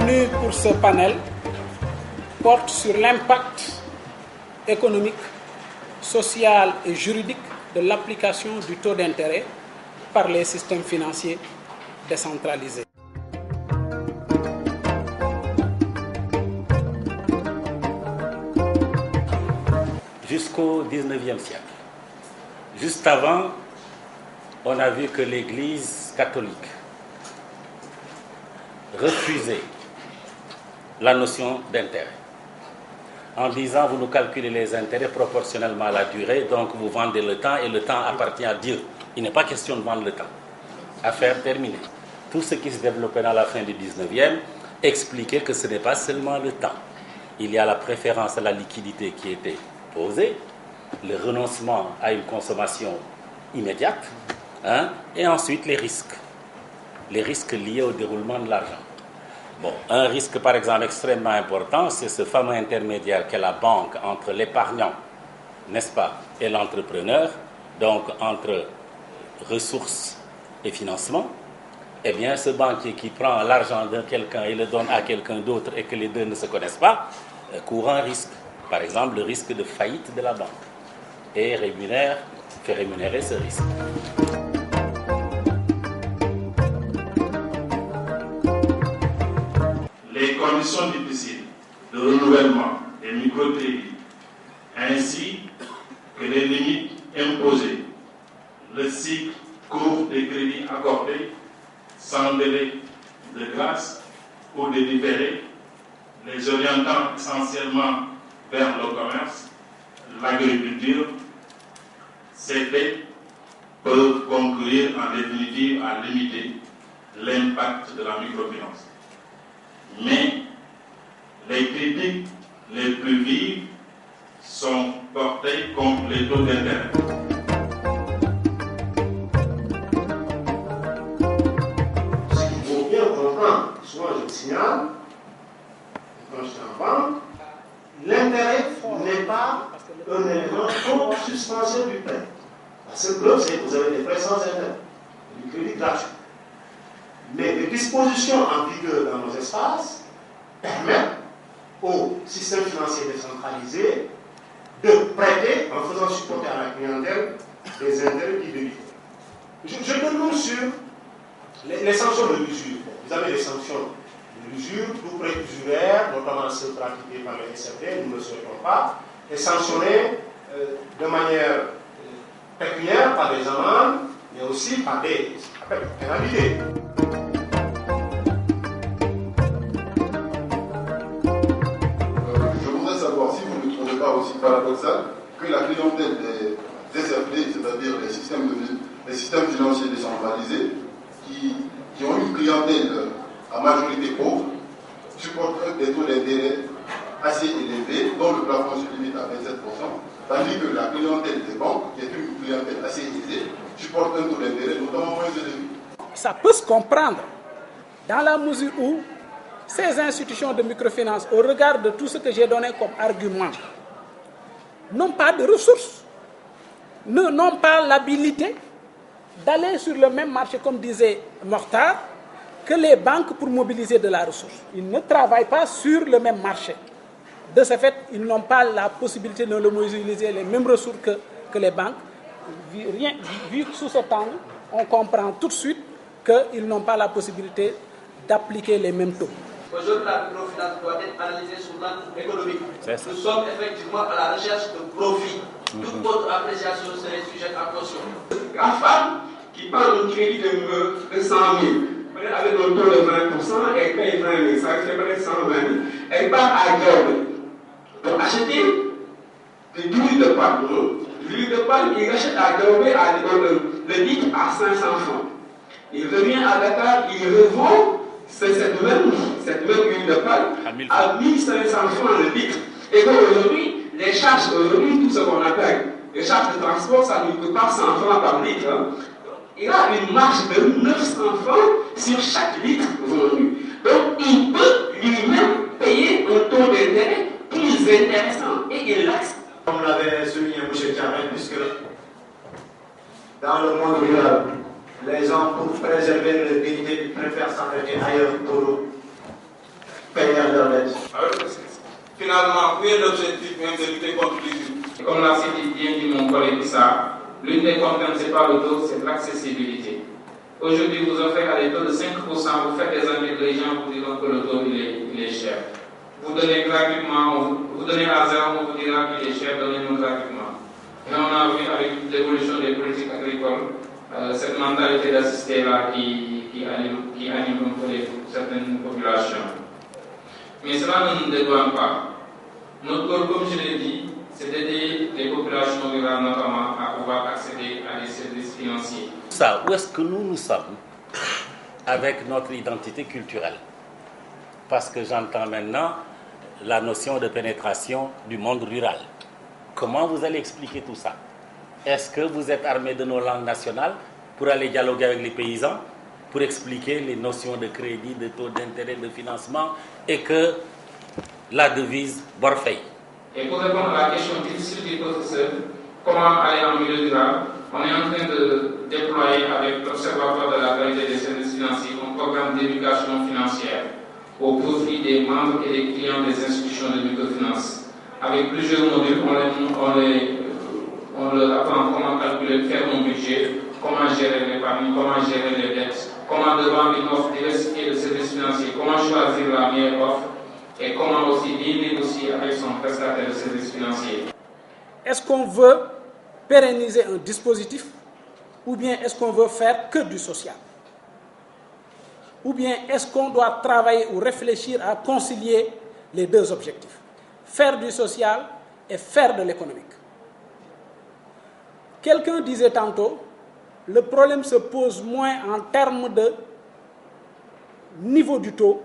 tenue pour ce panel porte sur l'impact économique, social et juridique de l'application du taux d'intérêt par les systèmes financiers décentralisés. Jusqu'au XIXe siècle. Juste avant, on a vu que l'Église catholique refusait la notion d'intérêt, en disant vous nous calculez les intérêts proportionnellement à la durée, donc vous vendez le temps et le temps appartient à Dieu. Il n'est pas question de vendre le temps. Affaire terminée. Tout ce qui se développait dans la fin du 19e expliquait que ce n'est pas seulement le temps. Il y a la préférence à la liquidité qui était posée, le renoncement à une consommation immédiate, et ensuite les risques liés au déroulement de l'argent. Bon, un risque par exemple extrêmement important, c'est ce fameux intermédiaire qu'est la banque entre l'épargnant, n'est-ce pas, et l'entrepreneur, donc entre ressources et financement. Eh bien, ce banquier qui prend l'argent de quelqu'un et le donne à quelqu'un d'autre et que les deux ne se connaissent pas, court un risque. Par exemple, le risque de faillite de la banque. Et fait rémunérer ce risque. Les conditions difficiles de renouvellement des microcrédits, ainsi que les limites imposées, le cycle court des crédits accordés sans délai de grâce ou de différé, les orientant essentiellement vers le commerce, l'agriculture, ces faits peuvent conclure en définitive à limiter l'impact de la microfinance. Mais les critiques les plus vives sont portées contre les taux d'intérêt. Ce qu'il faut bien comprendre, souvent je le signale, quand je suis en banque, l'intérêt n'est pas un élément consubstantiel du prêt. La seule preuve, c'est que vous avez des prêts sans intérêt, du crédit gratuit. Mais les dispositions en vigueur dans nos espaces permettent au système financier décentralisé de prêter en faisant supporter à la clientèle des intérêts qui dérivent. Je donne sur les sanctions de l'usure. Vous avez les sanctions de l'usure, tout prêt usuraire, notamment ceux pratiqués par les SFD, nous ne le souhaitons pas, est sanctionné de manière pécuniaire par des amendes, mais aussi par des pénalités. Je voudrais savoir si vous ne trouvez pas aussi paradoxal que la clientèle des SFD, c'est-à-dire les systèmes financiers décentralisés, qui ont une clientèle à majorité pauvre, supportent des taux d'intérêt assez élevés, dont le plafond se limite à 27%, tandis que la clientèle des banques, qui est une clientèle assez aisée, supporte un taux d'intérêt notamment moins élevé. Ça peut se comprendre dans la mesure où ces institutions de microfinance, au regard de tout ce que j'ai donné comme argument, n'ont pas de ressources, n'ont pas l'habilité d'aller sur le même marché, comme disait Mokhtar, que les banques pour mobiliser de la ressource. Ils ne travaillent pas sur le même marché. De ce fait, ils n'ont pas la possibilité de mobiliser les mêmes ressources que les banques. Vu sous cet angle, on comprend tout de suite qu'ils n'ont pas la possibilité d'appliquer les mêmes taux. Aujourd'hui, la microfinance doit être analysée sous l'angle économique. Nous sommes effectivement à la recherche de profit. Toute autre appréciation serait sujette à caution. La femme qui prend un crédit de 100 000, avec un taux de 20%, elle paye 20 000, ça fait peut-être 120 000. Elle part à Diable pour acheter de l'huile de palme. L'huile de palme, il achète à Diable le litre à 500 francs. Il revient à Dakar, il revend cette même huile de palme à 1500 francs le litre. Et qu'aujourd'hui, les charges, tout ce qu'on appelle les charges de transport, ça ne coûte pas 100 francs par litre. Il a une marge de 900 francs sur chaque litre vendu. Donc, il peut lui-même payer un taux d'intérêt plus intéressant. Et il l'accepte. Comme l'avait souligné M. Djamel, puisque dans le monde rural, les gens, pour préserver leur dignité, préfèrent s'entraîner ailleurs pour payant leur dette. Finalement, où est l'objectif même de lutter contre l'usure? Comme l'a bien dit mon collègue Issa, l'une des contraintes, ce n'est pas le taux, c'est l'accessibilité. Aujourd'hui, vous offrez à des taux de 5%, vous faites des amis de gens, vous diront que le taux il est cher. Vous donnez gratuitement, vous donnez à zéro, on vous dira qu'il est cher, donnez-nous gratuitement. Et on a vu avec l'évolution des politiques agricoles, cette mentalité d'assister là qui anime un peu certaines populations. Mais cela ne nous dédouane pas. Notre rôle, comme je l'ai dit, c'est d'aider les populations rurales notamment à pouvoir accéder à des services financiers. Ça, où est-ce que nous sommes avec notre identité culturelle? Parce que j'entends maintenant la notion de pénétration du monde rural. Comment vous allez expliquer tout ça? Est-ce que vous êtes armé de nos langues nationales pour aller dialoguer avec les paysans, pour expliquer les notions de crédit, de taux d'intérêt, de financement, et que la devise Borfey? Et pour répondre à la question difficile du professeur, comment aller en milieu rural, on est en train de déployer avec l'Observatoire de la qualité des services financiers un programme d'éducation financière au profit des membres et des clients des institutions de microfinance. Avec plusieurs modules, on leur apprend comment calculer, faire un budget, comment gérer l'épargne, comment gérer les dettes, comment devant une offre diversifiée de services financiers, comment choisir la meilleure offre et comment aussi bien négocier avec son prestataire de services financiers. Est-ce qu'on veut pérenniser un dispositif ou bien est-ce qu'on veut faire que du social? Ou bien est-ce qu'on doit travailler ou réfléchir à concilier les deux objectifs? Faire du social et faire de l'économique. Quelqu'un disait tantôt, le problème se pose moins en termes de niveau du taux,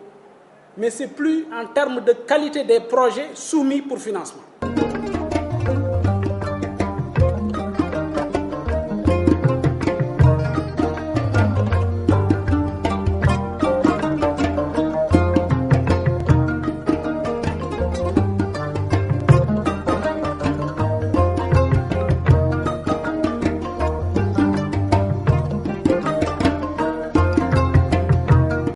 mais c'est plus en termes de qualité des projets soumis pour financement.